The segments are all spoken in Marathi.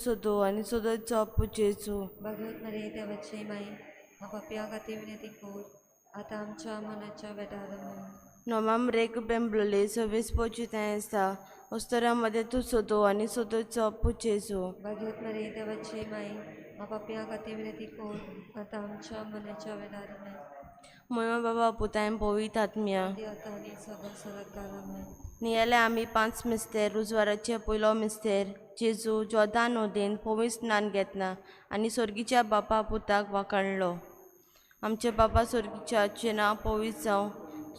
Sodo आणि सोदोचा पुजेचो भगवत मरे देवाची माई आपापया खाती विनंती कोर आता आमच्या मनाच्या वेदारमेन नोमाम रेक बेंबलोले सव्वीस पोचितायसा ओस्तरामध्ये तू सोदो आणि सोदोचा पुजेचो भगवत मरे देवाची माई आपापया खाती विनंती कोर आता आमच्या मनाच्या वेदारमेन महिमा बाबा पुतायम पवित आत्म्या आदी आता आणि सदा सदाकारामेन नियाले आम्ही 5 मिस्तेर रुजवाराचे पयलो मिस्तेर जेजू जोदान नोदेन पवित्र स्नान घेतना आणि स्वर्गीच्या बापा पुताक वाकणलो आमचे बापा स्वर्गीच्या नांव पवित्र जावं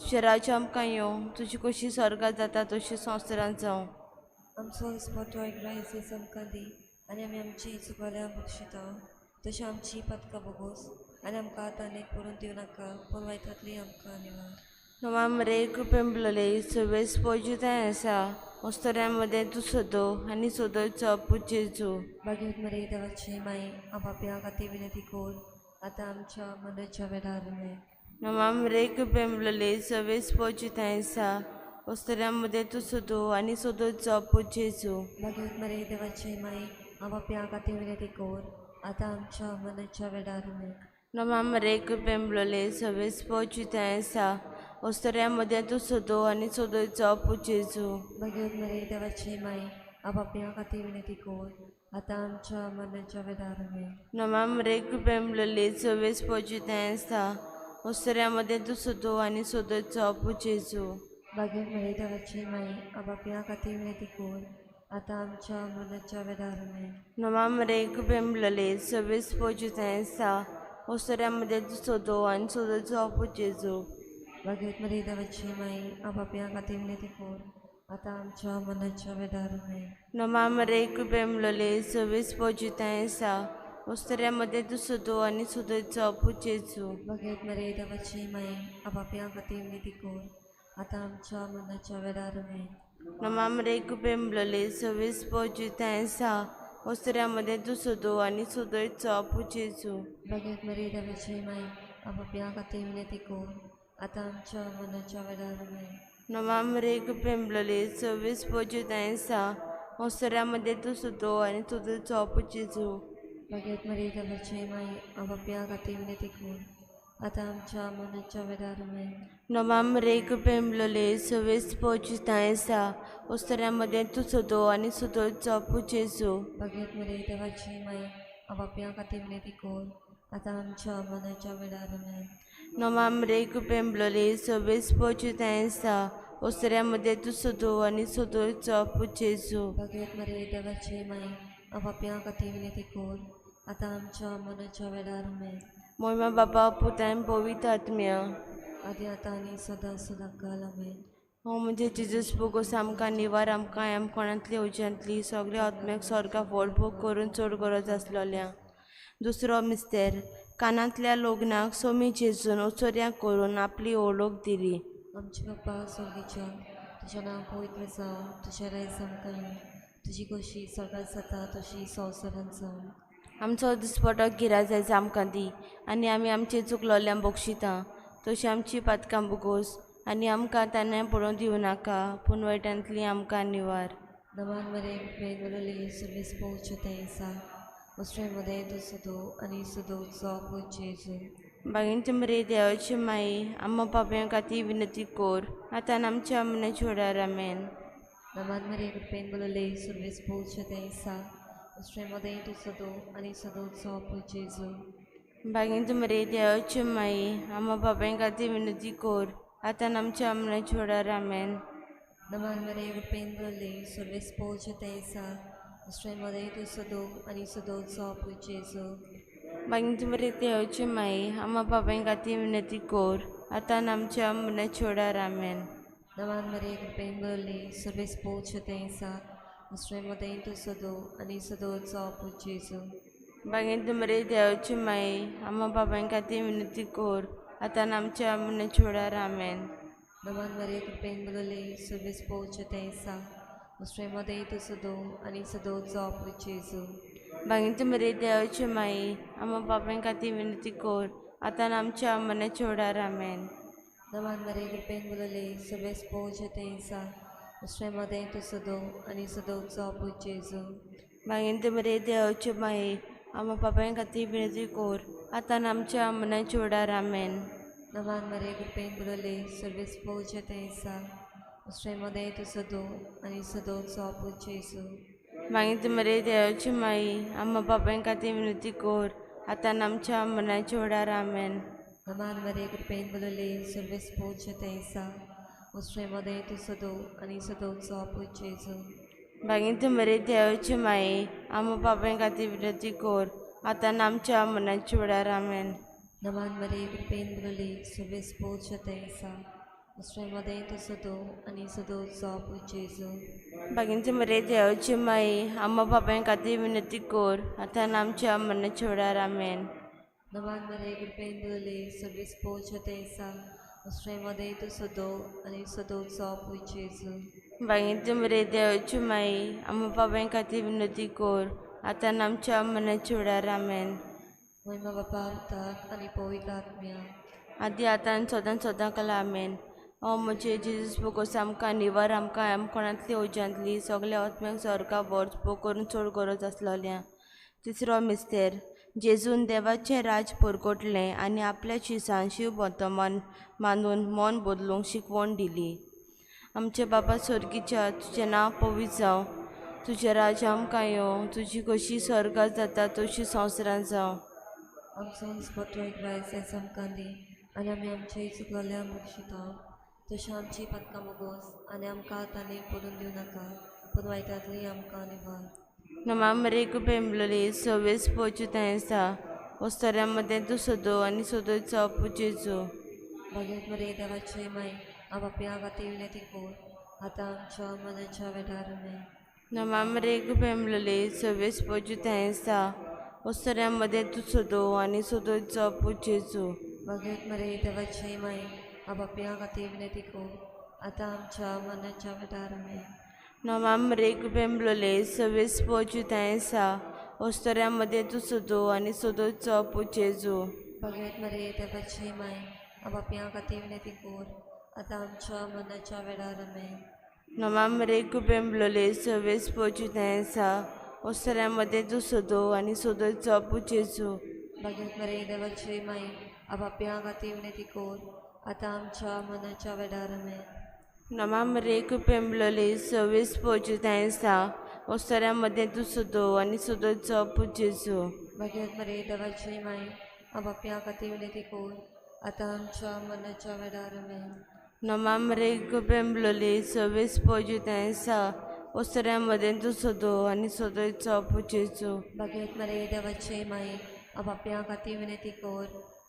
तुझे राज्य आमकां येवं तुजी कशी स्वर्गात जाता तशी संवसारांत जावं आमचो दिसपटो एकरायचे आमकां दी आनी आमी आमची चुकल्या बक्षिता तशी आमची पदकां बोगोस आनी आमकां आतां करून दिवं नाका पूण वायटांतली आमकां निवार नोमाम रेक पेंबलोले सवेस पोजिताय आसा ओस्तऱ्यांमध्ये तू सोदो आणि सोदोचो पुजेचो भगवत मरे देवाची माई आपापया खाती विनंती कोर आता आमच्या मनाच्या वेदारमेन नोमाम रेक पेंबलोले सवेस पोजिताय आसा ओस्तऱ्यांमध्ये तू सोदो आणि सोदोचो पुजेचो भगवत मरे देवाची माई आपापया खाती विनंती कोर आता आमच्या मनाच्या वेदारमेन नोमाम रेक पेंबलोले सवेस पोजिताय आसा ओस्तऱ्यांमध्ये तू सोदो आणि सोदोचो पुजेचो भगवत मरे देवाची माई आपापया खाती विनंती कोर आता आमच्या मनाच्या वेदारमेन नोमाम रेक पेंबलोले सवेस पोजिताय आसा ओस्तऱ्यांमध्ये तू सोदो आणि सोदोचो पुजेचो भगवत मरे देवाची माई आपापया खाती विनंती कोर आता आमच्या मनाच्या वेदारमेन नोमाम रेक पेंबलोले सवेस पोजिताय आसा ओस्तऱ्यांमध्ये तू सोदो आणि सोदोचो पुजेचो भगवत मरे देवाची माई आपापया खाती विनंती कोर आता आमच्या मनाच्या वेदारमेन नोमाम रेक पेंबलोले सवेस पोजिताय आसा ओस्तऱ्यांमध्ये तू सोदो आणि सोदोचो पुजेचो भगवत मरे देवाची माई आपापया खाती विनंती कोर आता आमच्या मनाच्या वेदारमेन नोमाम रेक पेंबलोले सवेस पोजिताय आसा ओस्तऱ्यांमध्ये तू सोदो आणि सोदोचो पुजेचो भगवत मरे देवाची माई आपापया खाती विनंती कोर आता आमच्या मनाच्या वेदारमेन नोमाम रेक पेंबलोले सवेस पोजिताय आसा ओस्तऱ्यांमध्ये तू सोदो आणि सोदोचो पुजेचो भगवत मरे देवाची माई आपापया खाती विनंती कोर आता आमच्या मनाच्या वेदारमेन नोमाम रेक पेंबलोले सवेस पोजिताय आसा ओस्तऱ्यांमध्ये तू सोदो आणि सोदोचो पुजेचो भगवत मरे देवाची माई आपापया खाती विनंती कोर आता आमच्या मनाच्या वेदारमेन नोमाम रेक पेंबलोले सवेस पोजिताय आसा ओस्तऱ्यांमध्ये तू सोदो आणि सोदोचो पुजेचो भगवत मरे देवाची माई आपापया खाती विनंती कोर आता आमच्या मनाच्या वेदारमेन मोहिमा बाबा पुतायम पवित्र आत्म्या आदी आतां आनी सदा सदाकाल आमेन हो म्हणजे जिजस बोगोस आमकां निवार आमकां आम कोणांतली उज्यांतली सगळ्या आत्म्याक स्वर्गा फोडबूक करून चड गरज आसलोल्या दुसरो मिस्तेर कानांतल्या लोग्नाक सोमी जेजून उचोऱ्यांक करून आपली ओळख दिली आमचे बाप्पा स्वर्गीच्या तुजें नांव पवित्र जावं तुजें रायज आमकां येवं तुजी कशी सगळ्यांत जाता तशी संवसारांत जावं आमचो दिसपटो गिराय जायचा आमकां दी आनी आमी आमचे चुकलोल्यांक बक्षिता तशी आमची पातकां बुगोस आनी आमकां ताणें पडोवन दिवं नाका पूण वायटांतली आमकां निवार नमान मरे मेघवलली सर्वीस पोवचे तेंसा वस्ट्रेमध्ये तू सदो आनी सदोचो पोचेजो बागींचे मरे देवाची माई आम्हा पापयां खातीर विनंती कोर आतां आमच्या मनाच्या वडार आमेन नमान मरे मेघवलली सर्वीस पोवचे तेंसा वस्ट्रेमध्ये तू सदो आनी सदोचो पोचेजो बागींचे मरे देवाची माई आम्हा पापयां खातीर विनंती कोर आतां आमच्या मनाच्या वडार आमेन नमान मरे मेघवलली सर्वीस पोवचे तेंसा वस्ट्रेमध्ये तू सदो आनी सदोचो पोचेजो बागींचे मरे देवाची माई आम्हा पापयां खातीर विनंती कोर आतां आमच्या मनाच्या वडार आमेन नमान मरे मेघवलली सर्वीस पोवचे तेंसा वस्ट्रेमध्ये तू सदो आनी सदोचो पोचेजो बागींचे मरे देवाची माई आम्हा पापयां खातीर विनंती कोर आतां आमच्या मनाच्या वडार आमेन नमान मरे मेघवलली सर्वीस पोवचे तेंसा वस्ट्रेमध्ये तू सदो आनी सदोचो पोचेजो बागींचे मरे देवाची माई आम्हा पापयां खातीर विनंती कोर आतां आमच्या मनाच्या वडार आमेन नमान मरे मेघवलली सर्वीस पोवचे तेंसा वस्ट्रेमध्ये तू सदो आनी सदोचो पोचेजो मागीर बरे देवाचे माये आम्हा पापां खातीर विनंती कोर आतां आनी आमच्या मनाच्या वेळार आमेन. नमान मरे कृपेन बुडले सर्वेस पोवचे ते सा उस्ट्रेमध्ये तू सदो आणि सदो चॉप जेसू मागीर मरे देवाची माई आम्हा पापां खातीर विनंती कोर आतां आनी आमच्या मनाच्या वेळार आमेन. नमान मरे कृपेन बुडले सर्वेस पोवचे ते सा उस्ट्रेमध्ये तू सदो आणि सदो चॉप जेसू मागीर मरे देवाची माई आम्हा पापां खातीर विनंती कोर आतां आनी आमच्या मनाच्या वेळार आमेन. नमान मरे कृपेन बुडले सर्वेस पोवचे ते सा उस्ट्रेमध्ये तू सदो आणि सदो चॉप जेसू मागीर मरे देवाची माई आम्हा पापां खातीर विनंती कोर आतां आनी आमच्या मनाच्या वेळार आमेन. नमान मरे कृपेन बुडले सर्वेस पोवचे ते सा उस्ट्रेमध्ये तू सदो आणि सदो चॉप जेसू मागीर मरे देवाची माई आम्हा पापां खातीर विनंती कोर आतां आनी आमच्या मनाच्या वेळार आमेन. महिमा बापा उताक आणि पवित्र आत्म्या आदी आतां आनी सदांच आमेन. हो म्हजे जेजूस बोगोस आमकां निवार आमकां कोणांतली ओजांतली सगल्या आत्म्यांक सरका वर्स पो करून चड गरज आसलोल्या. तिसरो मिस्तेर जेजून देवाचें राज परगटलें आनी आपल्या शिसान शिव वर्तमान मानून मन बदलूंक शिकवण दिली. आमचे बाबा सर्गीच्या तुजें नांव पवित्र जावं, तुजें राज आमकां येवं, तुजी कशी सर्गात जाता तशी संवसारांत जावं. आमचो दिसपट्टो एक रायस आमकां दी आनी आमी आमचे चुकलोल्या बक्षिता तशें आमची पदकां मोगोस आनी आमकां आतांनी पडून दिवं नाका पूण वायटांतली आमकां निवार. नमामरेक पेंबलोली सव्वेस पोचुतायसा वस्तऱ्यांमध्ये तू सोदो आनी सोदोचो पुजेचो. भगवत मरे देवाचे माय आपापल्या खातीर विनंती कोर आतां आमच्या मनाच्या वेळार आमेन. नमामरेक पेंबलोली सव्वेस पोचुतायसा वस्तऱ्यांमध्ये तू सोदो आनी सोदोचो पुजेचो. भगवत मरे देवाचे माय आपापल्या खातीर विनंती कोर आतां आमच्या मनाच्या वेळार आमेन. नमामरेक पेंबलोली सव्वेस पोचुतायसा वस्तऱ्यांमध्ये तू सोदो आनी सोदोचो पुजेचो. भगवत मरे देवाचे माय आपापल्या खातीर विनंती कोर आतां आमच्या मनाच्या वेळार आमेन. नमामरेक पेंबलोली सव्वेस पोचुतायसा वस्तऱ्यांमध्ये तू सोदो आनी सोदोचो पुजेचो. भगवत मरे देवाचे माय आपापल्या खातीर विनंती कोर आतां आमच्या मनाच्या वेळार आमेन. नमामरेक पेंबलोली सव्वेस पोचुतायसा वस्तऱ्यांमध्ये तू सोदो आनी सोदोचो पुजेचो. भगवत मरे देवाचे माय आपापल्या खातीर विनंती कोर आतां आमच्या मनाच्या वेळार आमेन. नमामरेक पेंबलोली सव्वेस पोचुतायसा वस्तऱ्यांमध्ये तू सोदो आनी सोदोचो पुजेचो. भगवत मरे देवाचे माय आपापल्या खातीर विनंती कोर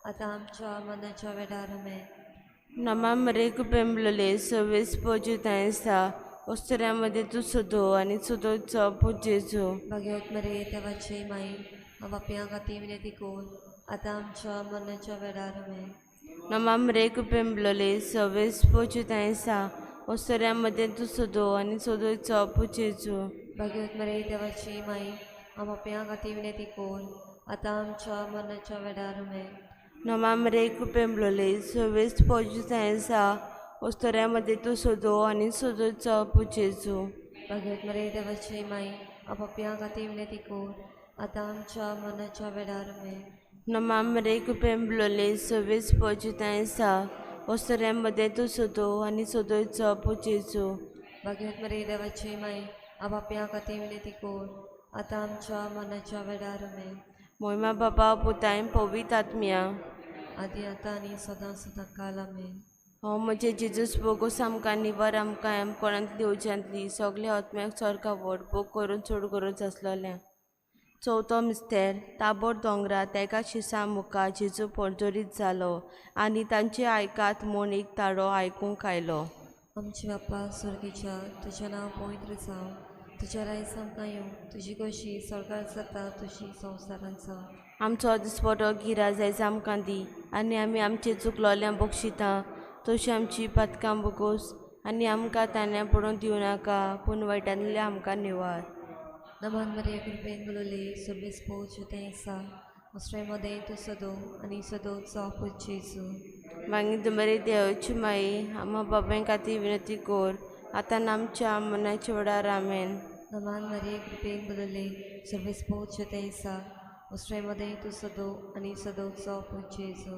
आतां आमच्या मनाच्या वेळार आमेन. नमामरेक पेंबलोली सव्वेस पोचुतायसा वस्तऱ्यांमध्ये तू सोदो आनी सोदोचो पुजेचो. भगवत मरे देवाचे माय आपापल्या खातीर विनंती कोर आतां आमच्या मनाच्या वेळार आमेन. नमामरेक पेंबलोली सव्वेस पोचुतायसा वस्तऱ्यांमध्ये तू सोदो आनी सोदोचो पुजेचो. भगवत मरे देवाची माय आपापल्या खातीर विनंती कोर आतां आमच्या मनाच्या वेळार आमेन. नमामरेक पेंबलोली सव्वेस पोचुतायसा वस्तऱ्यांमध्ये तू सोदो आनी सोदोचो पुजेचो. भगवत मरे देवाची माय आपापल्या खातीर विनंती कोर आतां आमच्या मनाच्या वेळार आमेन. नमामरेक पेंबलोली सव्वेस पोचुतायसा वस्तऱ्यांमध्ये तू सोदो आनी सोदोचो पुजेचो. भगवत मरे देवाची माय आपापल्या खातीर विनंती कोर आतां आमच्या मनाच्या वेळार आमेन. मोहिमा बाबा पुताय पवित्र आत्म्या आदी आतां आनी सदां सदां काल आमेन. हो म्हजे जेजूस बोगोस आमकां निवार आमकां कोणांतली ओजांतली सगल्या आत्म्याक सरका व्हड पोग करून चड गरज आसलोल्या. चवथो मिस्तेर ताबोर दोंगरात एका शिसा मुखार जेजू परजोरीत जालो आनी तांचे आयकात म्हूण एक ताळो आयकूंक आयलो. आमचे बापा स्वर्गीच्या तुजें नांव पवित्र जावं, तुजें रायस आमकां येवं, तुजी कशी स्वर्गांत जाता तशी संवसारांत जावं. आमचो दिसपटो गिराय जायज आमकां दी आनी आमी आमचे चुकलोल्यांक बक्षिता तशी आमची पदकां बोगोस आनी आमकां तान्या पडून दिवं नाका पूण वायटांतले आमकां निवार. नमान मरे कृपेन बुडले सव्वेस पोवचे सा वस्ट्रेमध्ये तू सदो आनी सदोचो पुजेचो. मागीर बरे देवाची माई आम्हा बाबां खातीर विनंती कोर आतां आनी आमच्या मनाच्या वेळार आमेन. नमान मरे कृपेन बदले सर्वेस पोचे तेसा उस्ट्रेमध्ये तू सदो आणि सदोचा पुजेजो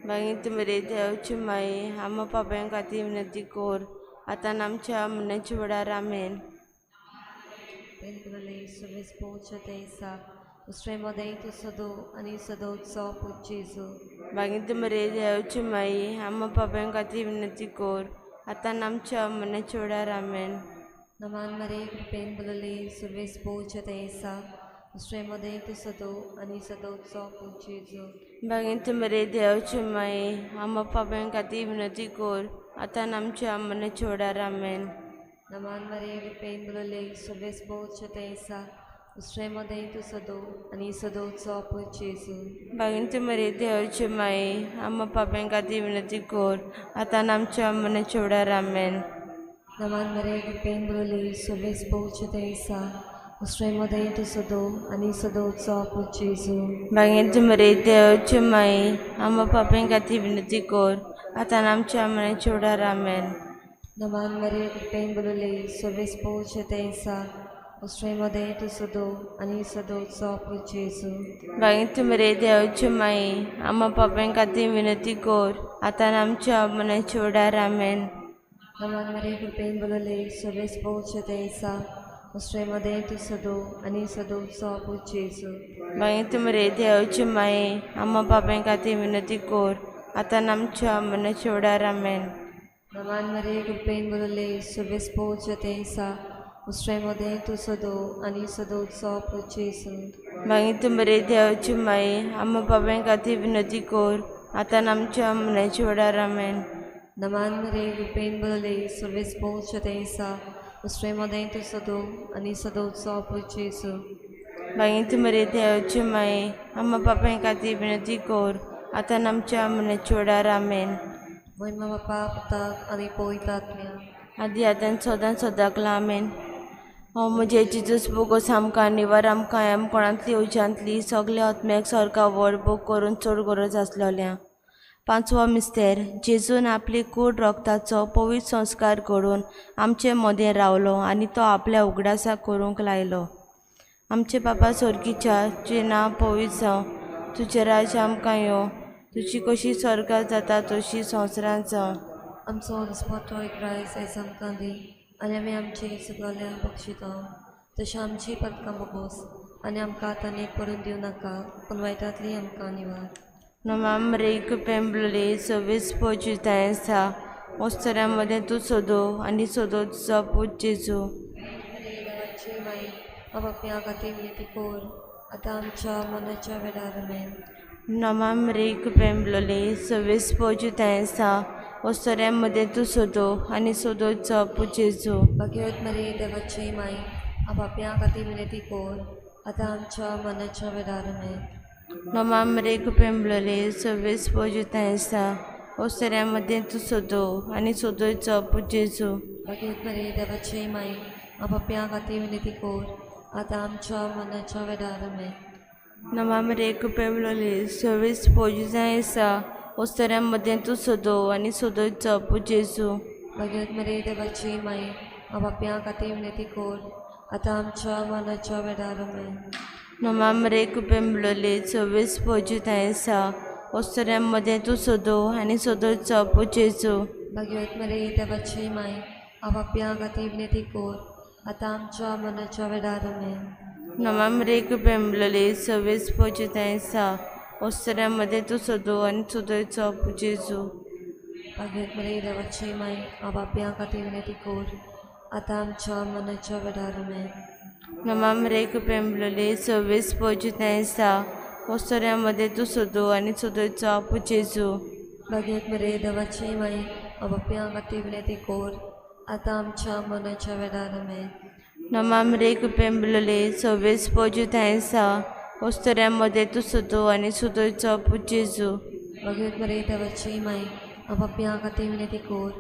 मागीत मरे देवची माये आम्हा पापां खातीर विनंती कोर आता आमच्या मनाच्या वेळार आमेन. पेन बदले सर्वेस पोचे तेसा उस्ट्रेमध्ये तू सदो आणि सदोचा पुजेजो मागीत मरे देवची माये आम्हा पापां खातीर विनंती कोर आता आमच्या मनाच्या वेळार आमेन. नमान मरे कृपेन बदले सर्वेस पोचे तेसा उस्ट्रेमध्ये तू सदो आणि सदोचा पुजेजो मागीत मरे देवची माये आम्हा पापां खातीर विनंती कोर आता आमच्या मनाच्या वेळार आमेन. नमान मरे कृपेन बदले सर्वेस पोचे तेसा उस्ट्रेमध्ये तू सदो आणि सदोचा पुजेजो मागीत मरे देवची माये आम्हा पापां खातीर विनंती कोर आता आमच्या मनाच्या वेळार आमेन. नमान मरे कृपेन बदले सर्वेस पोचे तेसा उस्ट्रेमध्ये तू सदो आणि सदोचा पुजेजो मागीत मरे देवची माये आम्हा पापां खातीर विनंती कोर आता आमच्या मनाच्या वेळार आमेन. नमान मरे कृपेन बदले सर्वेस पोचे तेसा उस्ट्रेमध्ये तू सदो आणि सदोचा पुजेजो मागीत मरे देवची माये आम्हा पापां खातीर विनंती कोर आता आमच्या मनाच्या वेळार आमेन. नमान मरे कृपेन बदले सर्वेस पोचे तेसा उस्ट्रेमध्ये तू सदो आणि सदोचा पुजेजो मागीत मरे देवची माये आम्हा पापां खातीर विनंती कोर आता आमच्या मनाच्या वेळार आमेन. नमान मरे कृपेन बदले सर्वेस पोचे तेसा उस्ट्रेमध्ये तू सदो आणि सदोचा पुजेजो मागीत मरे देवची माये आम्हा पापां खातीर विनंती कोर आता आमच्या मनाच्या वेळार आमेन. नमान मरे कृपेन बदले सर्वेस पोचे तेसा उस्ट्रेमध्ये तू सदो आणि सदोचा पुजेजो मागीत मरे देवची माये आम्हा पापां खातीर विनंती कोर आता आमच्या मनाच्या वेळार आमेन. महिमा बापा पुताक आणि पवित्रात्म्या आदी आतां सदां सदांकला आमेन. हो म्हजे जिजूस बोगोस आमकां निवार आमकां कोणांतली उज्यांतली सगल्या आत्म्याक सारका व्हड बूक करून चड गरज आसलोल्या. 5वो मिस्तेर जेजून आपली कूड रक्ताचो पवित्र संस्कार करून आमचे मदें रावलो आनी तो आपल्या उगडासा करूंक लायलो. आमचे बापा स्वर्गीच्या तुजें नांव पवित्र जावं, तुजें राज आमकां येवं, तुजी कशी स्वर्गांत जाता तशी संवसारांत जावं. आमचो दिसपट्टो एक रायस आयज आमकां दी आनी आमी आमची सगळ्यांक बक्षिता तशें आमची पदकां बोगोस आनी आमकां आतांनीक पडून दिवं नाका पूण वायटांतली आमकां निवार. नमाम रेक पेंबले सव्वीस पोचितायसा ओस्तऱ्यामध्ये तू सोदो आणि सोदो तुझा पूज जेजू. देवाची माई बाप्या खातीर विनंती कोर आतां आमच्या मनाच्या वेळार आमेन. नमाम रेक पेंबले सव्वीस पोचितायसा ओस्तऱ्यामध्ये तू सोदो आणि सोदो तुझा पूज जेजू. भाग्यवत मरे देवाची माई बाप्या खातीर विनंती कोर आतां आमच्या मनाच्या वेळार आमेन. नमाम रेक पेंबले सव्वीस पोचितायसा ओस्तऱ्यामध्ये तू सोदो आणि सोदो तुझा पूज जेजू. भाग्यवत मरे देवाची माई बाप्या खातीर विनंती कोर आतां आमच्या मनाच्या वेळार आमेन. नमाम रेक पेंबले सव्वीस पोचितायसा ओस्तऱ्यामध्ये तू सोदो आणि सोदो तुझा पूज जेजू. भाग्यवत मरे देवाची माई बाप्या खातीर विनंती कोर आतां आमच्या मनाच्या वेळार आमेन. नमाम रेक पेंबले सव्वीस पोचितायसा ओस्तऱ्यामध्ये तू सोदो आणि सोदो तुझा पूज जेजू. भाग्यवत मरे देवाची माई बाप्या खातीर विनंती कोर आतां आमच्या मनाच्या वेळार आमेन. नमाम रेक पेंबले सव्वीस पोचितायसा ओस्तऱ्यामध्ये तू सोदो आणि सोदो तुझा पूज जेजू. भाग्यवत मरे देवाची माई बाप्या खातीर विनंती कोर आतां आमच्या मनाच्या वेळार आमेन. नमाम रेक पेंबले सव्वीस पोचितायसा ओस्तऱ्यामध्ये तू सोदो आणि सोदो तुझा पूज जेजू. भाग्यवत मरे देवाची माई बाप्या खातीर विनंती कोर आतां आमच्या मनाच्या वेळार आमेन. नमाम रेक पेंबले सव्वीस पोचितायसा ओस्तऱ्यामध्ये तू सोदो आणि सोदो तुझा पूज जेजू. भाग्यवत मरे देवाची माई बाप्या खातीर विनंती कोर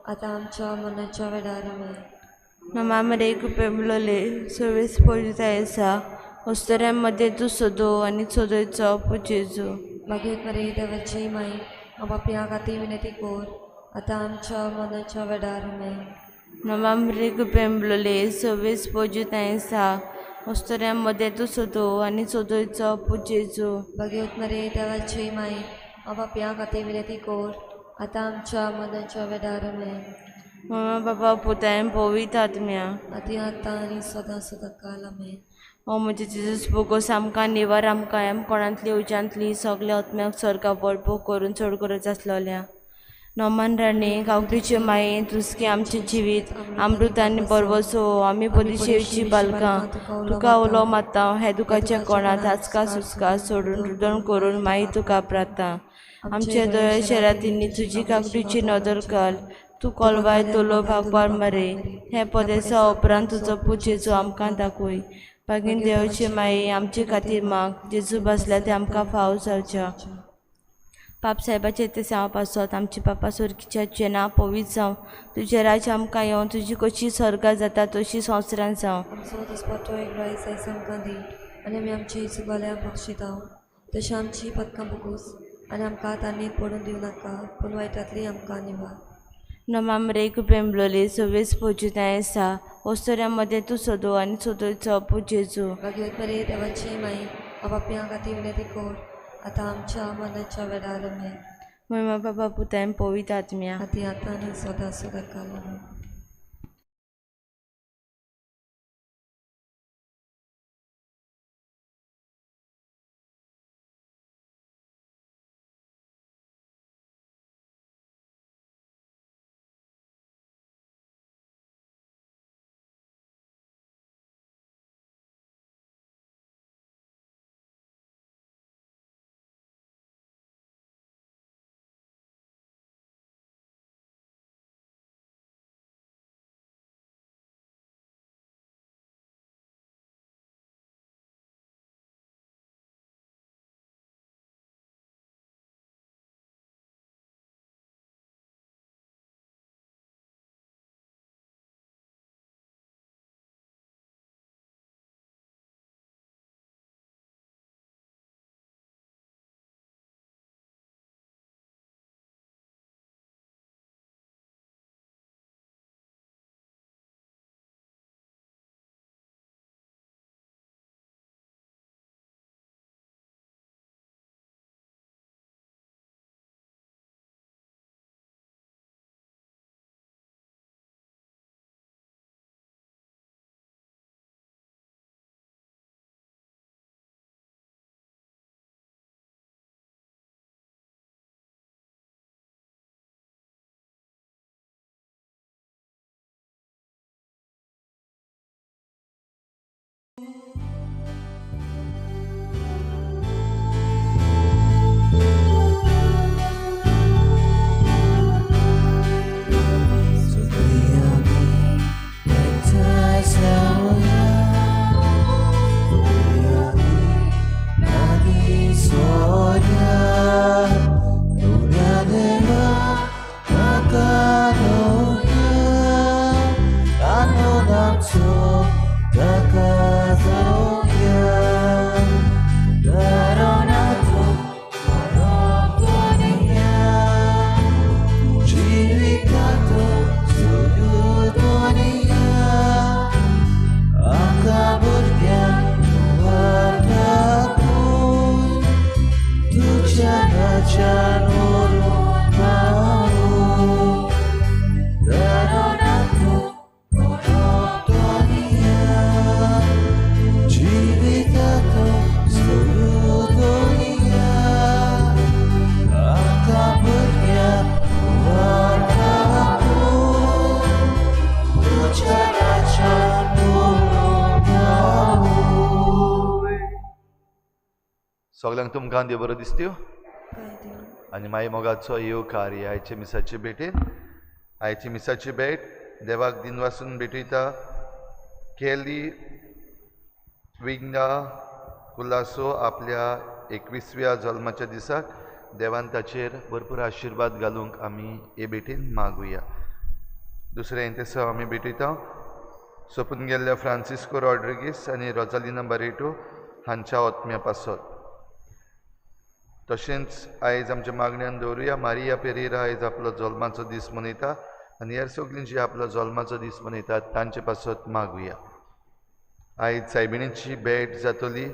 आतां आमच्या मनाच्या वेळार आमेन. नमाम रेक पेंबले सव्वीस पोचितायसा ओस्तऱ्यामध्ये तू सोदो आणि सोदो तुझा पूज जेजू. भाग्यवत मरे देवाची माई बाप्या खातीर विनंती कोर आतां आमच्या मनाच्या वेळार आमेन. Novembre pemblole sowis pojutensa, ostoria tu sodo, ani sodoico pujezu. Bhagavad Mare देवाची माई आपापल्या खाती विनंती कोर आता आमच्या मनाच्या वेदारमे Mama Baba Putain Povitatmia. आधी आता आणि सदा सदा कालमे O म्हणजे जेजूस बोगोस आमकां निवार आमकां एम कोणांतली उज्यांतली सगल्या आत्म्याक सर्गा बळपो करून चड करत आसलोल्या नोमान राणी गांवडीचे माये तुसकी आमचे जिवीत अमृत आनी बरवसो आमी बरीशेची बालकां तुका उलो माता हे दुखाच्या कोणात आचका सुचका सोडून रुदण करून माई तुका प्राता आमचे दोळे शरातींनी तुजी काकडीची नदर घाल तू कोलवाय तोलो भागवार मरे हे पदेसा उपरांत तुजो पुजेचो आमकां दाखोय बागीन देवाची माये आमचे खातीर माग जेजू बसल्या ते आमकां फाव जावच्या पाप साहेबाचे ते सांव पासत आमचे पापा सोरगीच्या जेना पवीत जावं तुजे राज आमकां येवन तुजी कशी सर्गा जाता तशी संवसारांत जावं आमचो दिसपट्टो एक रायस आमकां दी आनी आमी आमची चुकल्या बक्षिता तशें आमची पदकां बगूस आनी आमकां तांनी पडून दिवं नाका पूण वायटांतली आमकां निवार नमामरेक पेंबलोले सवेस पोचुताय सा ओस्तोऱ्यामध्ये तू सोदो आनी सोदोचो पुजेजू भगवत मरे देवाची माई आपापल्या खाती विनंती कोर आता आमच्या मनाच्या वेदारमे महिमा बाबा पुताय पवित आत्म्या आधी आता आणि सदा सदा कालमे सगळ्यांक तुमकां देव बरो दिसत्यो काय देव आनी मागीर मोगाचो येव कार्य आयचे मिसाचे भेटेन आयची मिसाची भेट देवाक दिन वासून भेटयता केली विंगा कुलासो आपल्या 21व्या जल्माच्या दिसाक देवान ताचेर भरपूर आशिर्वाद घालूंक आमी हे भेटेन मागुया दुसरें तेसो आमी भेटयता सोपून गेल्ल्या फ्रांसिस्को रॉड्रिगीस आनी रोजालिना बारेटो हांच्या ओत्म्या पासत तशेंच आयज आमच्या मागण्यांत दवरुया मारिया पेरेरा आयज आपलो जल्माचो दीस मनयता आनी हेर सगळीं जी आपलो जल्माचो दीस मनयतात तांचे पासत मागुया. आयज सायबिणीची भेट जातली.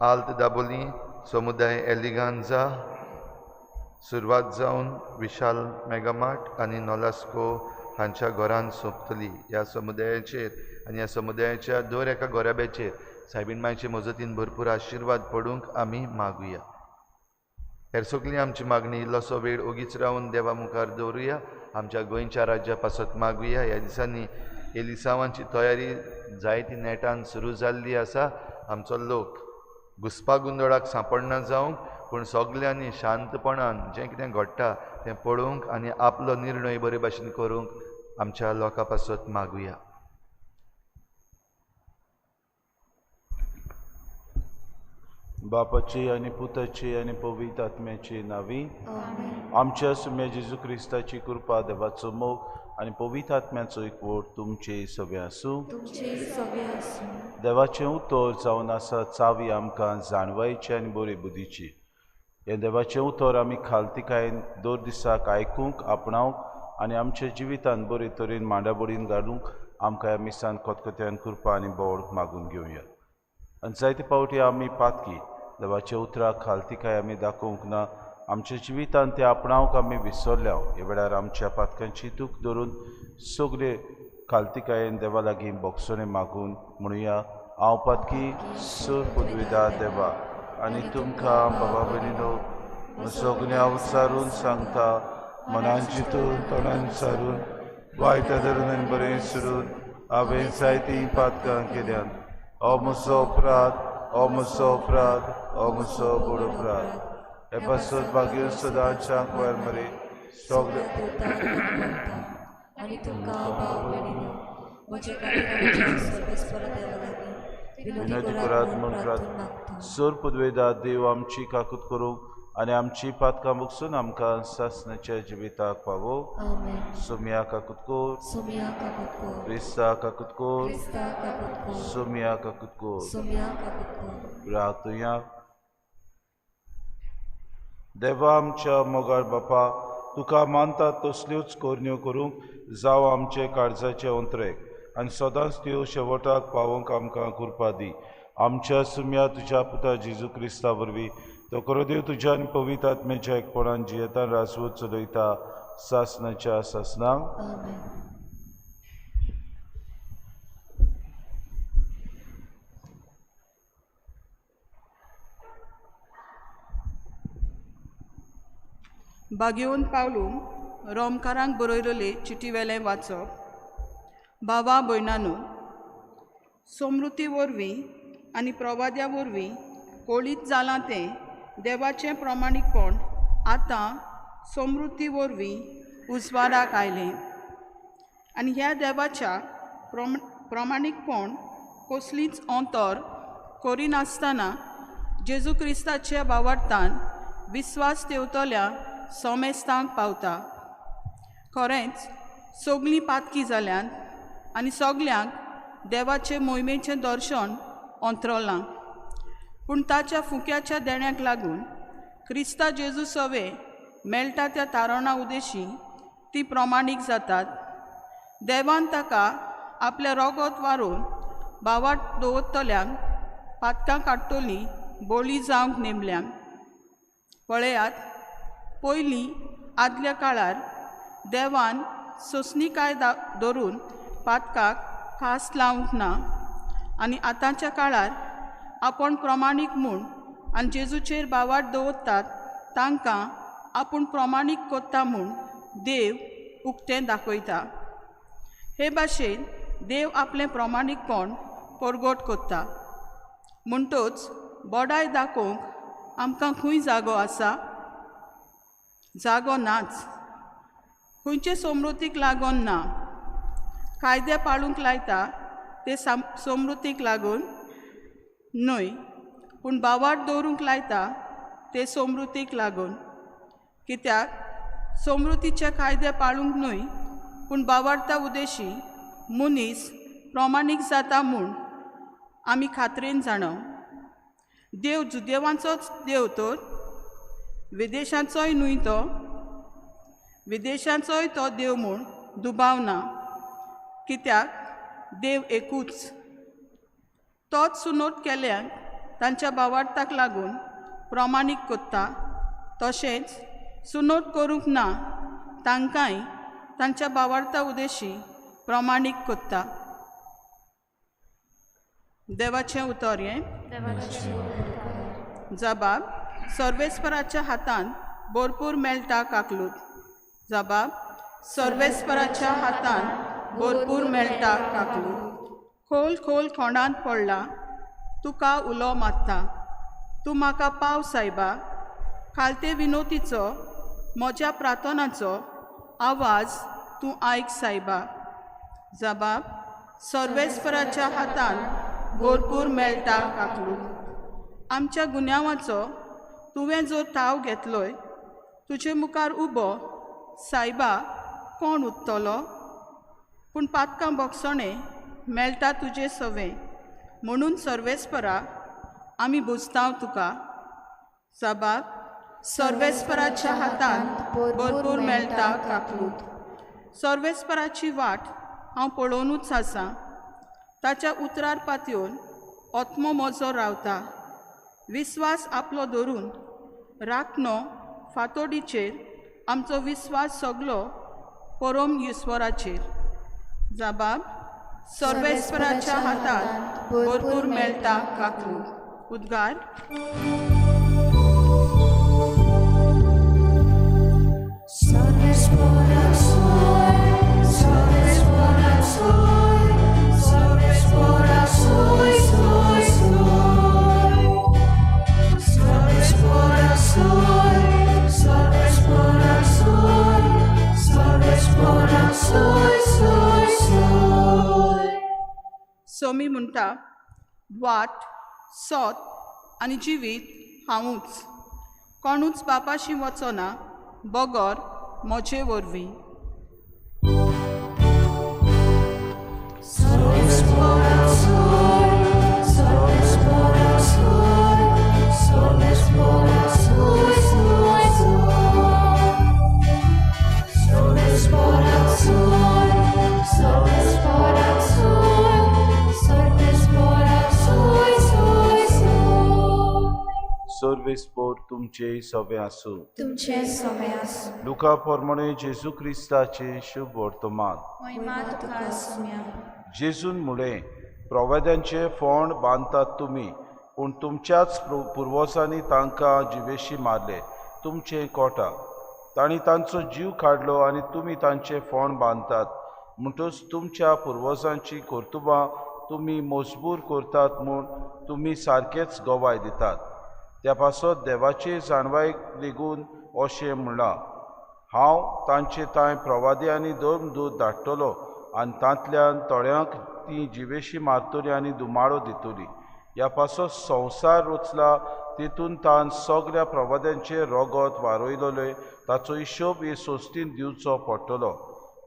आल्त दाबोली समुदाय एलिगांजा सुरवात जावन विशाल मेगामार्ट आनी नॉलास्को हांच्या घरांत सोंपतली. ह्या समुदायाचेर आनी ह्या समुदायाच्या दर एका गोऱ्याब्याचेर सायबीण मांयचे मजतीन भरपूर आशिर्वाद पडूंक आमी मागुया. हेर सगळीं आमची मागणी इल्लोसो वेळ ओगीच रावन देवा मुखार दवरुया. आमच्या गोंयच्या राज्या पासत मागुया. ह्या दिसांनी एलिसांवांची तयारी जायती नेटान सुरू जाल्ली आसा. आमचो लोक घुसपा गुंदोळाक सांपडना जावंक पूण सगल्यांनी शांतपणान जें कितें घडटा तें पळोवंक आनी आपलो निर्णय बरे भाशेन करूंक आमच्या लोकां पासत मागुया. बापाची आनी पुताची आनी पवित्र आत्म्याची नांवी. आमच्या सुम्या जेजू क्रिस्ताची कृपा, देवाचो मोग आनी पवित्र आत्म्याचो एकवट तुमचे सगळे आसूं. देवाचें उतर जावन आसा चावी आमकां जाणवायची आनी बरे बुद्धीची. हें देवाचें उतर आमी खालतिकायेन दर दिसाक आयकूंक आपणावंक आनी आमच्या जिवितांत बरे तरेन मांडाबडीन घालूंक आमकां ह्या मिसान कोतकोत्यान कृपा आनी बोड मागून घेवया. आनी जायते पावटी आमी पातकी देवाच्या उतराक खालतिकाय आमी दाखोवंक ना. आमच्या जिवितांत ते आपणावंक आमी विसरल्या. हे वेळार आमच्या पातकांची दूख धरून सगळे खालतिकायेन देवा लागीं बोगसोणे मागून म्हणुया. हांव पातकी सूर पदवीदार देवा आनी तुमकां बाबा भयणीनो सगळ्या विचारून सांगता, मनान चिंतून तोंडान विचारून वायट धरून आनी बरें सुरून हांवें जायतीं पातकां केल्यान. हो म्हजो अपराध, हो म्हजो अपराध, हो म्हजो बूड अपराध. हे पासत भाग्य सदांच्या वयर मरे सगळे आनी तुमकां भाव भयणीनो म्हजे खातीर सर्वेस्पर देवा लागीं विनोदी करात म्हूण मागता. सूर पदवेदार देव आमची काकूत करूंक आनी आमची पातकां मुगसून आमकां सासणाच्या जिविताक पावो. आमेन. सोम्या काकूत कोर, सोम्या काकूत कोर, क्रिस्ता काकूत कोर, क्रिस्ता काकूत कोर, सोम्या काकूत कोर. सोम्या काकूत कोर. प्रार्थया. देवा आमच्या मोगाळ बापा, तुका मानता तसल्योच कोरण्यो करूंक जावं आमचे काळजाचे अंतरेक आनी सदांच त्यो शेवटाक पावोवंक आमकां कृपा दी. आमच्या सुम्या तुज्या पुता जेजू क्रिस्ता वरवीं तो करोदेव तुज्या आनी पवित्र आत्म्याच्या एकपणान जियेतान राजवत चलयता सासणाच्या सासणांक. आमेन. बागेवन पावलून रोमकारांक बरयलेले चिटी वेलें वाचप. भावा भयणांनो, समृद्धी वरवीं आनी प्रवाद्या वरवीं कोळीत जालां तें देवाचें प्रमाणीकपण आतां समृद्धी वरवीं उजवाडाक आयलें. आनी ह्या देवाच्या प्रमाणीकपण कसलीच अंतर करिनासतना जेजू क्रिस्ताच्या वावरतान विस्वास तेवतल्या सोमेस्तांक पावता. खरेंच सगळीं पातकी जाल्यान आनी सगल्यांक देवाचे मोहिमेचें दर्शन अंतरलां. पूण ताच्या फुक्याच्या देण्याक लागून क्रिस्ता जेजू सवे मेळटा त्या तारणा उदेशी ती प्रमाणीक जातात. देवान ताका आपलें रगत वारून बावाट दवरतल्यांक पातकां काडटली बोळी जावंक नेमल्यांक. पळयात, पयलीं आदल्या काळार देवान सोंसणीकाय धरून पातकाक खास लावंक ना. आनी आतांच्या काळार आपूण प्रमाणीक म्हूण आनी जेजूचेर बावाट दवरतात तांकां आपूण प्रमाणीक कोत्ता म्हूण देव उक्तें दाखयता. हे भाशेन देव आपलें प्रमाणीकपण परगट कोत्ता. म्हणटच बोडाय दाखोवंक आमकां खंय जागो आसा? जागो नाच. खंयचे समृद्धीक लागून ना. कायदे पाळूंक लायता ते समृद्धीक लागून न्हय, पूण बावाट दवरूंक लायता ते समृद्धीक लागून. कित्याक समृद्धीचे कायदे पाळूंक न्हय, पूण बावार्ता उदेशी मनीस प्रमाणीक जाता म्हूण आमी खात्रेन जाणव. देव जुदेवांचोच देव तर विदेशांचोय न्हय तो. विदेशांचोय तो देव म्हूण दुबावना, कित्याक देव एकूच. तोच सुनोट केल्यांक तांच्या भावार्थाक लागून प्रमाणीक कोत्ता, तशेंच सुनोट करूंक ना तांकांय तांच्या भावार्था उदेशी प्रमाणीक कोत्ता. देवाचें उतर हें जबाब. सर्वेस्पराच्या हातान भरपूर मेळटा काकलूत. जबाब. सर्वेस्पराच्या हातान भरपूर मेळटा काकलूत. खोल खोल खोंडांत पडला, तुका उलो मात्ता. तूं म्हाका पाव सायबा. खालते विनोतीचो म्हज्या प्रार्थनाचो आवाज तूं आयक सायबा. जबाब. सर्वेस्पराच्या हातान भरपूर मेळटा काकलूत. आमच्या गुन्यांवाचो तुवें जो ताव घेतलोय, तुजे मुखार उबो सायबा कोण उत्तलो? पूण पातकां बोगसणें मेळटा तुजे सवें, म्हणून सर्वेस्परा आमी बुजतांव तुका. जबाब. सर्वेस्पराच्या हातान भरपूर मेळटा काकलूत. सर्वेस्पराची वाट हांव पळोवनूच आसां. ताच्या उतरार पातयेवन ओत्मो म्हजो रावता. विस्वास आपलो धरून राखणो फातोडीचेर आमचो विस्वास सगलो परम इस्वराचेर. जबाब. सर्वेस्पराच्या हातान भरपूर मेळटा काकलूत. उद्गार. सोमी म्हणटा, वाट, सोत आनी जिवीत हांवूच. कोणूच बापाशी वचना बगोर म्हजे वरवीं. सर्वेस्पोर तुमचे सवे आसूं. तुमचे समें आसूं. लुका पोरमणे जेजू क्रिस्ताचे शुभ वर्तमान. महिमा तुका सुम्या. जेजून मुळे प्रवाद्यांचे फोंड बांदतात तुमी, पूण तुमच्याच पुर्वजांनी तांकां जिवेशी मारले. तुमचें कोटा. तांणी तांचो जीव काडलो आनी तुमी तांचे फोंड बांदतात. म्हणटच तुमच्या पुर्वजांची कर्तुबां तुमी मजबूर करतात म्हूण तुमी सारकेच गोवाय दितात. त्या पासत देवाचे जाणवायक लेगून अशें म्हणलां, हांव तांचे तांय प्रवादी आनी धर्मदूत धाडटलो आनी तांतल्यान थोड्यांक ती जिवेशी मारतली आनी दुमाळो दितली. ह्या पासत संवसार रचला तितून तान सगळ्या प्रवाद्यांचे रगत वारोयलोले ताचो हिशोब हे सोस्तीन दिवचो पडटलो.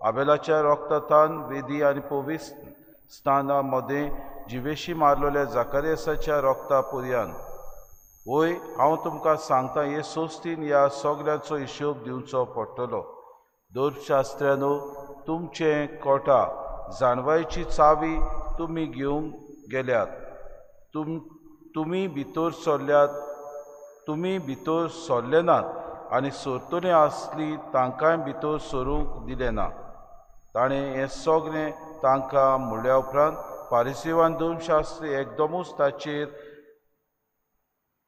आबेलाच्या रक्तांतान वेदी आनी पवित्र स्थाना मदें जिवेशी मारलोल्या जाकारियासाच्या रक्ता पर्यंत. वय हांव तुमकां सांगता, हे सोस्तीन ह्या सगळ्याचो हिशोब दिवचो पडटलो. धर्मशास्त्र्यानो, तुमचें कोटा जाणवायची चावी तुमी घेवंक गेल्यात. तुमी भितर सरले नात आनी सरतले आसली तांकांय भितर सरूंक दिले ना. ताणें हें सगळें तांकां म्हणल्या उपरांत फारिसेवान धर्मशास्त्री एकदमूच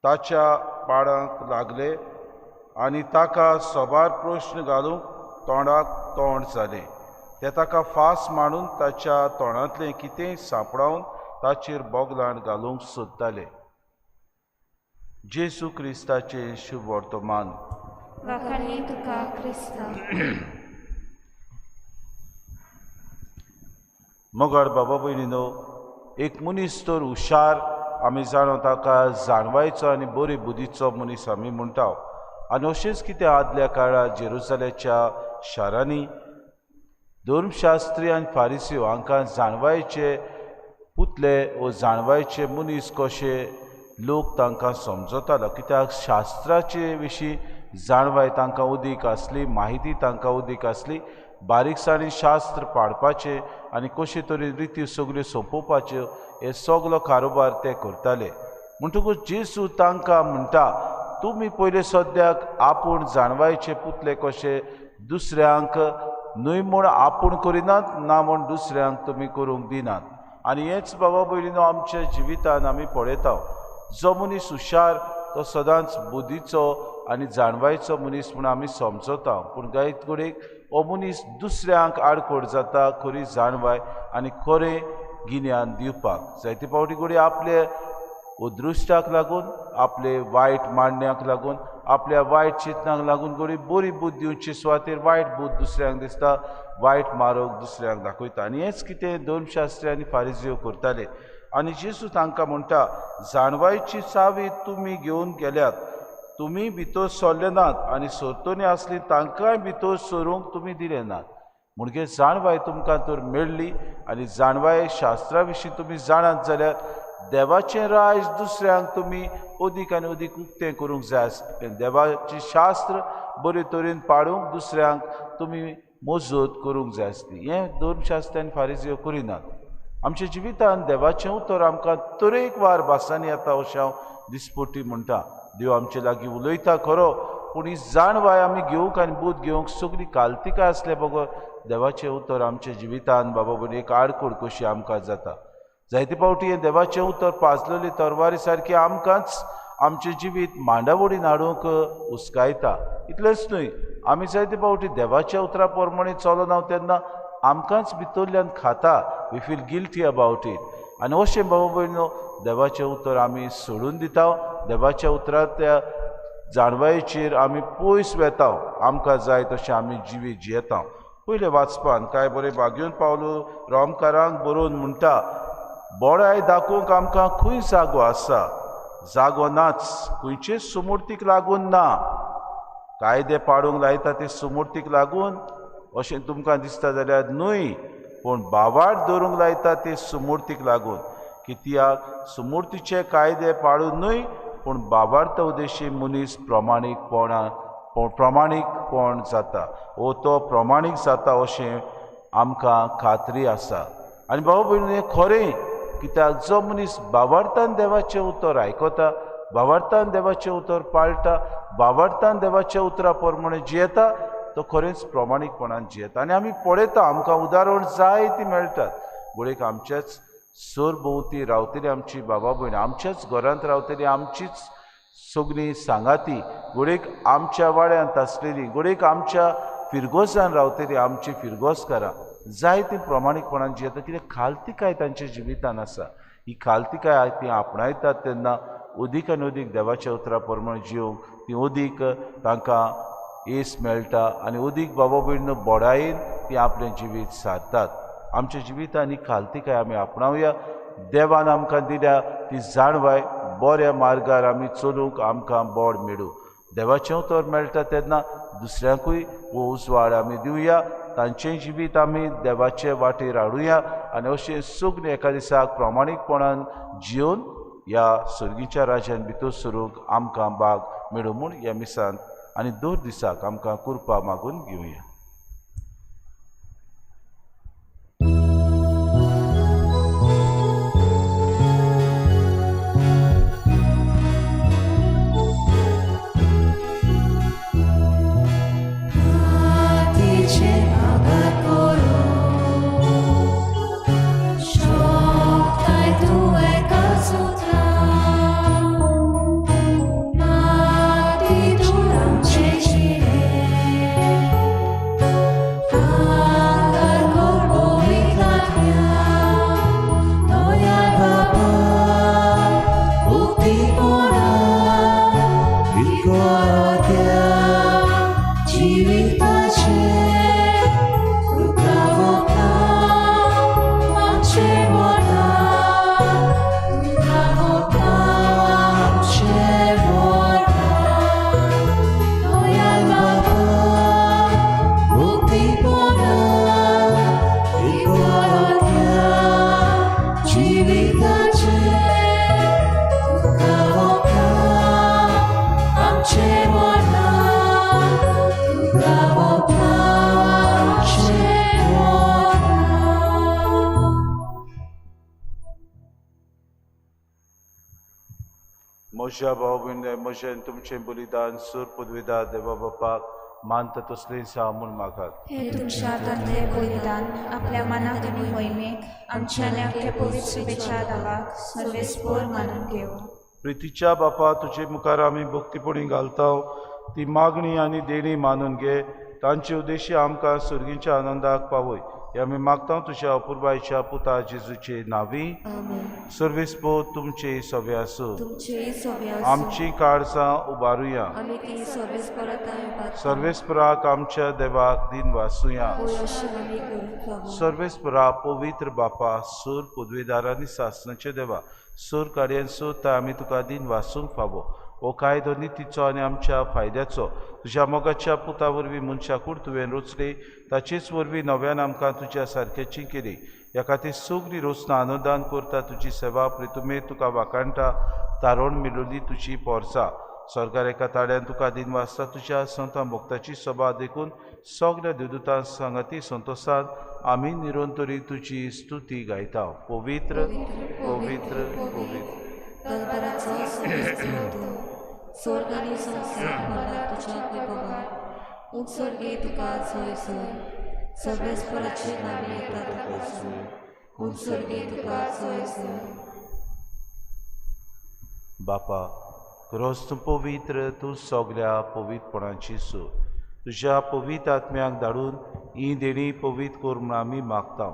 ताच्या पाडांक लागले आनी ताका सभार प्रश्न घालूंक तोंडाक तोंड जालें. ते ताका फास मारून ताच्या तोंडांतलें कितेंय सांपडावन ताचेर बोगलाण घालूंक सोदताले. जेजू क्रिस्ताचे शुभ वर्तमान. वाखाणी तुका क्रिस्ता. मोगाळ बाबा भयणीनो, एक मनीस तर हुशार आमी जाणो ताका जाणवायचो आनी बरे बुद्धीचो मनीस आमी म्हणटा. आनी अशेंच कितें आदल्या काळार जेरुसलेच्या शारांनी धर्मशास्त्री आनी फारिसीव हांकां जाणवायचे पुतले वो जाणवायचे मनीस कशे लोक तांकां समजतालो, कित्याक शास्त्राचे विशीं जाणवाय तांकां उदीक आसली, माहिती तांकां उदीक आसली, बारीकसाणी शास्त्र पाडपाचे आनी कशे तरेन रिती सगल्यो सोंपोवपाच्यो हे सगलो कारोबार ते करताले. म्हणटकूच जेजू तांकां म्हणटा, तुमी पयले सद्याक आपूण जाणवायचे पुतले कशे दुसऱ्यांक न्हय म्हूण आपूण करिनात, ना म्हूण दुसऱ्यांक तुमी करूंक दिनात. आनी हेच बाबा भयणीनो आमच्या जिवितान आमी पळयता, जो मनीस हुशार तो सदांच बुद्धीचो आनी जाणवायचो मनीस म्हूण आमी समजता. पूण जायत कडेक हो मनीस दुसऱ्यांक आडखोड जाता खरी जाणवाय आनी खरें गिन्यान दिवपाक. जायते फावटी कडेन आपले उद्रुश्टाक लागून, आपले वायट मांडण्याक लागून, आपल्या वायट चिंतनाक लागून कडेन बरी बूद दिवचे सुवातेर वायट बूद दुसऱ्यांक दिसता, वायट मार्ग दुसऱ्यांक दाखयता. आनी हेच कितें धर्मशास्त्री आनी फारिझेव करताले. आनी जेजू तांकां म्हणटा, जाणवायची चावी तुमी घेवन गेल्यात, तुमी भितर सरले नात आनी सरतोनी आसली तांकांय भितर सरूंक तुमी दिले नात. म्हणजे जाणवाय तुमकां तर मेळ्ळी आनी जाणवाय शास्त्रा विशीं तुमी जाणात जाल्यार देवाचें राज दुसऱ्यांक तुमी अदीक आनी अदीक उक्तें करूंक जाय आसलें. देवाचें शास्त्र बरे तरेन पाडूंक दुसऱ्यांक तुमी मजत करूंक जाय आसली. हें धर्मशास्त्री आनी फारिझेव करिनात. आमच्या जिवितान देवाचें उतर आमकां तरेकवार भासांनी येता अशें हांव दिसपट्टी म्हणटा. देव आमचे लागीं उलयता खरो, पूण ही जाणवाय आमी घेवंक आनी बूद घेवंक सगळी काल्तिकाय आसले बगर देवाचें उतर आमच्या जिवितान बाबा बरी एक आडखोड कशी आमकां जाता. जायते फावटी हें देवाचें उतर पाजलेली तरवारी सारकी आमकांच आमचें जिवीत मांडावडीन हाडूंक हुस्कायता. इतलेंच न्हय, आमी जायते फावटी देवाच्या उतरा प्रमाणे चलना तेन्ना आमकांच भितरल्यान खाता. We feel guilty about it. आनी अशें बाबा भयणीनो देवाचें उतर आमी सोडून दिता. देवाच्या उतरांत त्या जाणवायेचेर आमी पयस वेता. आमकां जाय तशें आमी जिवीत जियेता. पयले वाचपान कांय बरे भाग्यून पावलो रोमकारांक बरोवन म्हणटा, बोडाय दाखोवंक आमकां खंय जागो आसा? जागो नाच, खंयचेच सुमूर्तीक लागून ना. कायदे पाडूंक लायता ते सुमूर्तीक लागून अशें तुमकां दिसता जाल्यार न्हय, पूण बावाड दवरूंक लायता ते सुमूर्तीक लागून. कित्याक सुमूर्तीचे कायदे पाडून न्हय, पूण बाबार्थ उद्देशी मनीस प्रमाणीकपण जाता वो तो प्रमाणीक जाता अशें आमकां खात्री आसा. आनी बाबा भयणी हें खरें, कित्याक जो मनीस बाबार्थान देवाचें उतर आयकता, बाबार्थान देवाचें उतर पाळटा, बाबार्थान देवाच्या उतरा प्रमाणे जियेता, तो खरेंच प्रमाणीकपणान जियेता. आनी आमी पळयता आमकां उदाहरण जायतीं मेळटात. गोळेक आमच्याच सरभोंवती रावतली आमची बाबा भयण, आमच्याच घरांत रावतली आमचीच सगळीं सांगाती, गोळेक आमच्या वाड्यांत आसलेलीं, गोळेक आमच्या फिरगोसान रावतली आमची फिरगोसकारां जायतीं प्रमाणीकपणान जियेता. कित्याक खालतिकाय तांच्या जिवितान आसा. ही खालतिकाय ती आपणायतात तेन्ना अदीक आनी अदीक देवाच्या उतरा प्रमाणे जिवंक ती अदीक तांकां येस मेळटा आनी अदीक बाबा भयण बोडायेन ती आपलें जिवीत सारतात. आमच्या जिवितान ही खालतिकाय आमी आपणावया. देवान आमकां दिल्या ती जाणवाय बऱ्या मार्गार आमी चलूंक आमकां बोड मेळूं. देवाचें उतर मेळटा तेन्ना दुसऱ्यांकूय वो उजवाड आमी दिवया, तांचें जिवीत आमी देवाचे वाटेर हाडुया आनी अशें सगळें एका दिसाक प्रामाणीकपणान जिवन ह्या सर्गीच्या राज्यान भितर सरूंक आमकां भाग मेळूं म्हूण ह्या मिसांत आनी दर दिसाक आमकां कृपा मागून घेवया. म्हज्या भाव भयण म्हजें तुमचें बलिदान सूर पदवीदार देवा बापाक मानता तसलें सा म्हूण मागात. हे तुमच्या हातांतलें बलिदान आपल्या मनाक आनी मोहिमेक आमच्या नाट्य पवित्र शुभेच्छा दावाक सर्वेस्पोर मानून घेवं. प्रितीच्या बापा तुजे मुखार आमी भक्तीपणी घालता ती मागणी आनी देणी मानून घे. तांचे उद्देशी आमकां सुर्गीच्या आनंदाक पावय हे आमी मागता तुज्या अपुरबायच्या पुता जेजूचे नांवी. सर्वेस्पो तुमचे सवे आसूं. तुमचेय सवे आसूं. आमची काळजां उबारुया. आमी ती सर्वेस्पराताय उबारता. सर्वेस्पराक आमच्या देवाक दिन वाचुया. अशें आमी करूंक फावो. सर्वेस्परा पवित्र बापा सूर पदवीदार आनी सासणाचे देवा सूर कार्यांचो तर आमी तुका दिन वाचूंक फावो. हो कायदो नितीचो आनी आमच्या फायद्याचो तुज्या मोगाच्या पुता वरवीं मनशाकूड तुवें रचली ताचेच वरवीं नव्यान आमकां तुज्या सारक्याची केली. ह्या खातीर सगळीं रोसना अनुदान करता तुजी सेवा प्रितुमे तुका वाकाणटा तारण मेळिल्ली तुजी पोरसां. स्वर्गार एका ताळ्यान तुका दिन वाचता तुज्या संत भक्ताची सभा देखून सगळ्या देवदूतां संगती संतोशान आमी निरंतरी तुजी स्तुती गायता. पवित्र पवित्र पवित्र दरबाराचो सर्वेस्पर तूं. स्वर्ग आनी संवसार भरला तुज्या वैभवान. उत्सर्गी तुका जय जय. सर्वेस्पराचे नांवे येता तुका जय. उत्सर्गी तुका जय जय. बापा खरोच तूं पवित्र तूं सगळ्या पवित्रपणाची सूर. तुज्या पवित्र आत्म्याक धाडून ही देणी पवित्र कर म्हूण आमी मागता.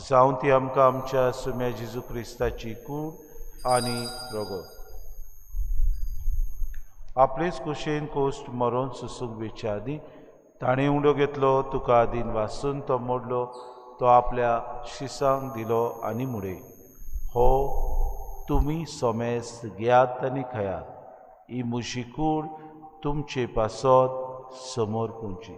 जावं ती आमकां आमच्या सुम्या जेजू क्रिस्ताची कूड आनी रगत आपलेच कुशेन कोश्ट मरोन सुसूंक विचारली. ताणें उंडो घेतलो तुका दिन वाचून तो मोडलो तो आपल्या शिसांक दिलो आनी मुडे हो तुमी सोमेस घेयात आनी खयात. ही म्हजी कूड तुमचे पासत समोर पोंची.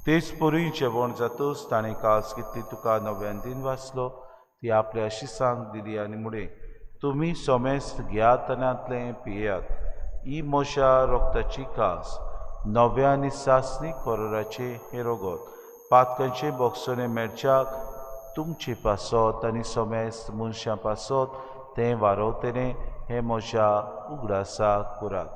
तेच पोरी जेवण जातूच ताणें कास कितली तुका नव्यान दिन वाचलो ती आपल्या शिसांक दिली आनी मुडे तुमी सोमेस घेयात आनी आतलें पियेयात. ही म्हज्या रोगताची कास नव्या आनी सासणी कोराचे हे रगत पातकांचे बोगसोने मेळच्याक तुमचे पासत आनी सोमेस मनशां पासत तें वारोवतलें हें म्हज्या उगडासाक करात.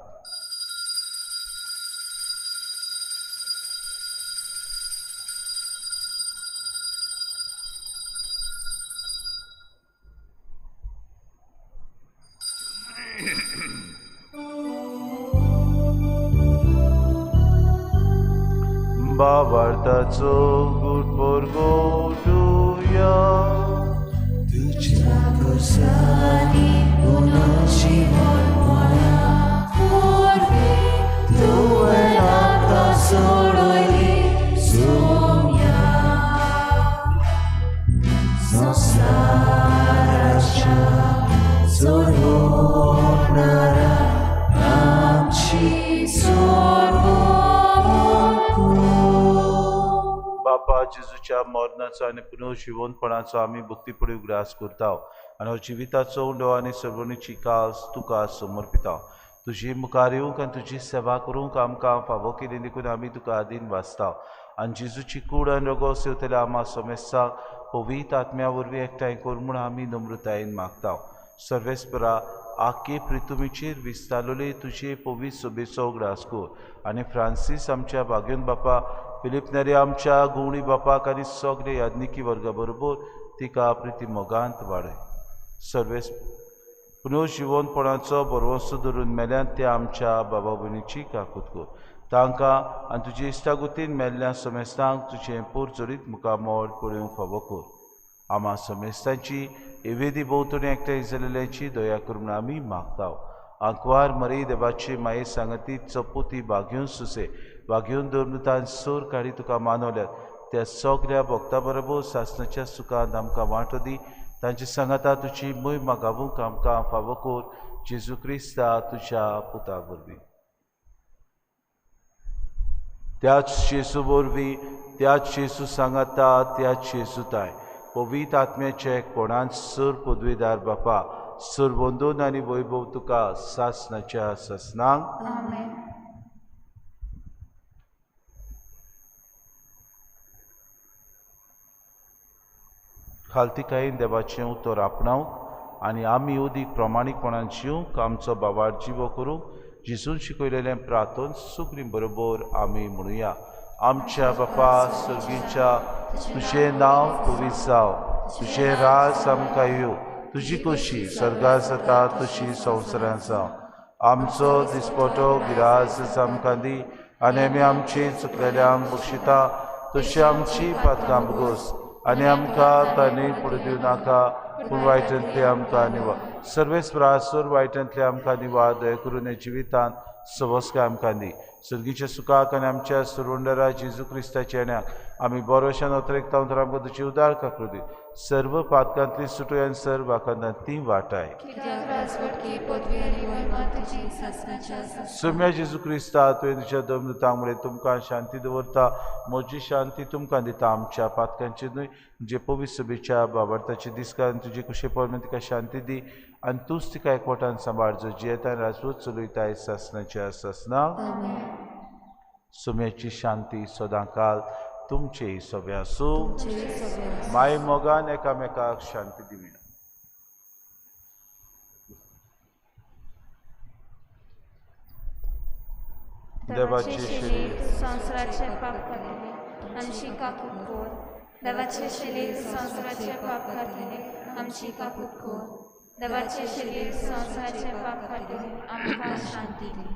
Bavartaco good porgotuja. Tudzia kosani unosi mormona Orbe tuera kasoroli sumia Zostaracia zorhonara Amci sorbo बापा जेजूच्या मरणाचो आनी पुनर्जिवनपणाचो आमी भक्तीपुडी उगडास करता आनी जिविताचो उंडो आनी सर्वणीची कास तुका समर्पिता. तुजी मुखार येवंक आनी तुजी सेवा करूंक आमकां फावो केली देखून आमी तुका आदीन वाचता आनी जेजूची कूड आनी रगत सेवतल्या आमा सोमेसाक पवित्र आत्म्या वरवीं एकठांय कर म्हूण आमी नम्रतायेन मागता. सर्वेस्परा आख्खे प्रितुमीचेर विस्तारलेले तुजे पवित्र सोबेचो उगडास कर आनी फ्रांसीस आमच्या भाग्योन बापा फिलिप नेरे आमच्या गुवणी बापाक आनी सगळे याज्ञिकी वर्गा बरोबर तिका प्रिती मोगांत वाडय. सर्वेस पुनर्जिवनपणाचो बरवंसो धरून मेल्यान त्या आमच्या बाबा भयणीची काकूत कर. तांकां आनी तुजे इश्टागुतीन मेल्ल्या समेस्तांक तुजें पोरचोरीत मुखामोल पळोवंक फावो कर. आमा समेस्तांची एवेदी भोंवतणी एकठांय जालेल्यांची दया कर म्हूण आमी मागता. आंकवार मरी देवाची माये सांगती चपुती भाग्यून सुसे भाग्यून दवरतान सोर काडी तुका मानवल्यात त्या सगळ्या भक्तां बरोबर सासणाच्या सुखांत आमकां वांटो दी. तांचे सांगाता तुजी मोहीम गावूंक आमकां फावो कर. जेजू क्रिस्ता तुज्या पुता वरवीं. त्याच जेजू वरवीं त्याच जेजू सांगाता त्याच जेजूताय पवित्र आत्म्याचे कोणांत सर पदवीदार बापा सुरबोंदून आनी वैभव तुका सासनाच्या ससनांक आमेन. खालतिकायेन देवाचें उतर आपणावंक आनी आमी उदीक प्रमाणीकपणान जिवंक आमचो बाबार जिवो करूंक जिसून शिकयलेलें प्रार्थोन सुग्रीम बरोबर आमी म्हणुया. आमच्या बापा सुर्गीच्या तुजें नांव पवित्र जाव, तुजें राज आमकां येवं, तुजी खोशी स्वर्गांत जाता तशी संवसारांत जावं. आमचो दिसपटो गिरास आमकां दी आनी आमी आमची चुकलेल्यांक बक्षिता तशी आमची पातकां बगोस आनी आमकां तांणी फुडें दिवं नाका पूण वायटांतली आमकां निवाड. सर्वेस्परासूर वायटांतली आमकां निवाड दया करून हे जिवितांत सवस्काय आमकां दी. सर्गीच्या सुखाक आनी आमच्या सुरवंडरा जेजू क्रिस्ताच्या येण्याक आमी बरोशान उतरेक तावन तर आमकां तुजी उदार काकूर दी. सर्व पातकांतली सुटोय आनी सर्व वाखांतांत ती वाटाय. सुम्या जेजू क्रिस्ता तुवें तुज्या दमदुतांमुळे तुमकां शांती दवरता. म्हजी शांती तुमकां दिता. आमच्या पातकांची न्हय जे पवित्र सभेच्या बाबार्थाचे दिसकान तुजी कुशे पडून तिका शांती दी आनी तूंच तिका एकवटान सांबाळ जो जियेता राजवट चलयताय सासनाच्या ससनांक. सुम्याची शांती सदांकाल तुमचे सभे आसूं. माय मोगान एकामेकाक शांती दिवया. देवाचे शरीर संवसाराचे पाप खातीर आमची काकूट कोर. देवाचे शरीर संवसाराचे पाप खातीर आमची काकूट कोर. देवाचे शरीर संवसाराचे पाप खातीर आमकां शांती दी.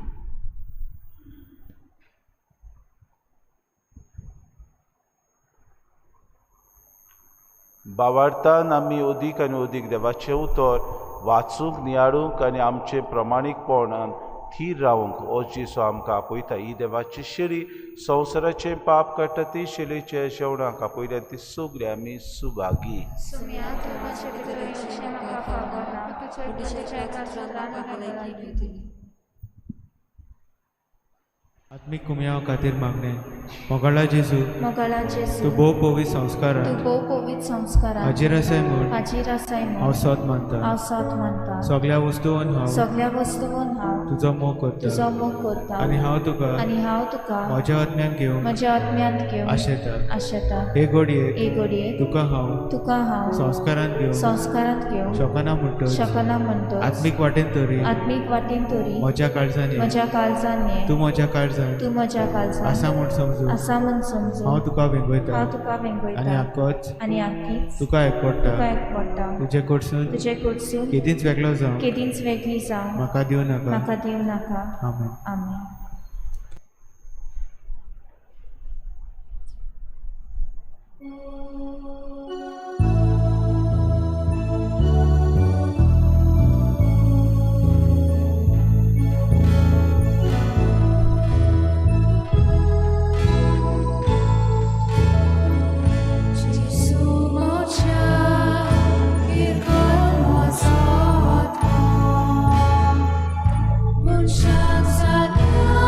बावार्थान आमी ओदीक आनी ओदीक देवाचें उतर वाचूंक नियाळूंक आनी आमचे प्रमाणीकपणान थीर रावंक हो जेसो आमकां आपयता. ही देवाची शेळी संवसाराचें पाप काडटा ती शेळीचे जेवणाक आपयल्या ती सगळी आमी सुभागी. सुम्या तूं म्हजे भितर येवचें म्हाका फावो ना, पूण तुज्या एका सुत्रान म्हाका लायली दिली. आत्मीक कुमयाव खातीर मागणे. मोगाळा जेजू, मोगाळा जेजू, तूं भोव पवित्र संस्कारान तूं भोव पवित्र संस्कारान हाजीर आसाय म्हूण हाजीर आसाय हांव म्हूण सोत मानता. हांव सोत मानता. सगळ्या वस्तूंवन हांव सगळ्या वस्तूंवन हांव तुजो मोग करता तुजो मोग करता आनी हांव तुका आनी हांव तुका म्हज्या आत्म्यान घेवंक म्हज्या आत्म्यांत घेवन आशेता. आशेता. हे घडयेक हे घडयेक तुका हांव संस्कारांत घेवन शकना म्हणटच शकना म्हणटच आत्मीक वाटेन तरी आत्मीक वाटेन तरी म्हज्या काळजांनी म्हज्या काळजान ये. तूं म्हज्या काळजांत तूं म्हज्या काळजान आसा म्हूण समजूं आसा म्हूण समजूं हांव तुका वेंगयता हांव तुका आनी वेंगयता आख्खोच आनी आख्खीच तुका एकपडटा. तुका एकवटा. तुजे कडसून तुजे कडसून केदींच वेगळो जावं केदींच वेगळी जावं म्हाका दिवं नाका. म्हाका दिवं नाका. आमेन. आमेन. Shut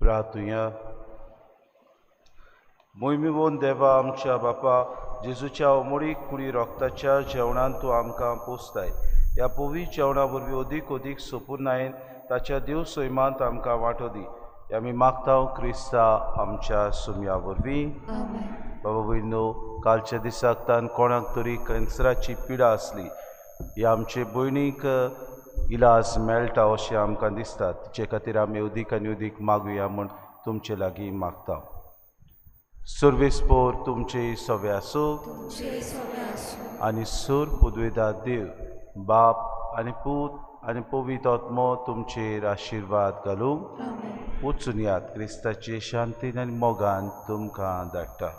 प्रार्थुया. मोहिमेवोन देवा आमच्या बापा जेजूच्या अमोळीक कुडी रोगताच्या जेवणान तूं आमकां पोसताय. ह्या पवित्र जेवणा वरवीं अदीक सोपून आयन ताच्या देव सैमांत आमकां वांटो दी. आमी मागता क्रिस्ता आमच्या सुमया वरवीं. बाबा भयणो, कालच्या दिसाक तान कोणाक तरी कॅन्सराची पिडा आसली. ह्या आमचे भयणीक इलाज मेळटा अशें आमकां दिसता. तिचे खातीर आमी अदीक आनी अदीक मागुया म्हूण तुमचे लागीं मागता. सर्वेस्पोर तुमचे सवे आसूं आनी सूर पुदवेदार देव बाप आनी पूत आनी पवित्र आत्मो तुमचेर आशिर्वाद घालूंक वचून यात. क्रिस्ताचे शांतीन आनी मोगान तुमकां धाडटा.